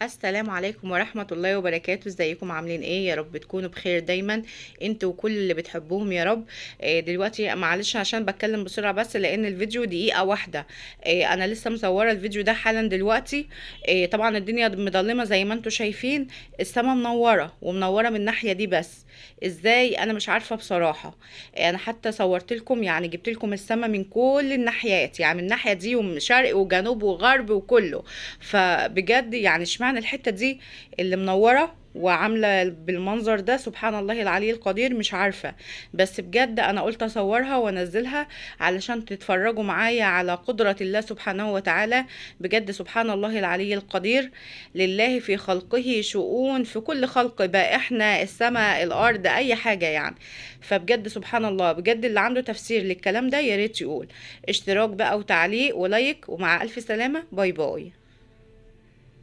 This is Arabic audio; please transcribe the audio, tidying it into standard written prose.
السلام عليكم ورحمة الله وبركاته. ازيكم عاملين ايه؟ يا رب تكونوا بخير دايما انتوا وكل اللي بتحبوهم يا رب. دلوقتي معلش عشان بتكلم بسرعة بس لان الفيديو دقيقة واحدة. انا لسه مصورة الفيديو ده حالا دلوقتي. طبعا الدنيا مظلمة زي ما انتوا شايفين. السما منورة ومنورة من الناحية دي بس ازاي انا مش عارفة بصراحة. انا حتى صورت لكم، يعني جبت لكم السما من كل الناحيات، يعني من الناحية دي ومن شرق وجنوب وغرب وكله. فبجد يعني اشمعنى الحتة دي اللي منورة وعاملة بالمنظر ده؟ سبحان الله العلي القدير، مش عارفة. بس بجد انا قلت اصورها وانزلها علشان تتفرجوا معايا على قدرة الله سبحانه وتعالى. بجد سبحان الله العلي القدير. لله في خلقه شؤون، في كل خلق بقى، احنا السماء الارض اي حاجة يعني. فبجد سبحان الله، بجد اللي عنده تفسير للكلام ده يا ريت يقول. اشتراك بقى وتعليق ولايك، ومع الف سلامة، باي باي.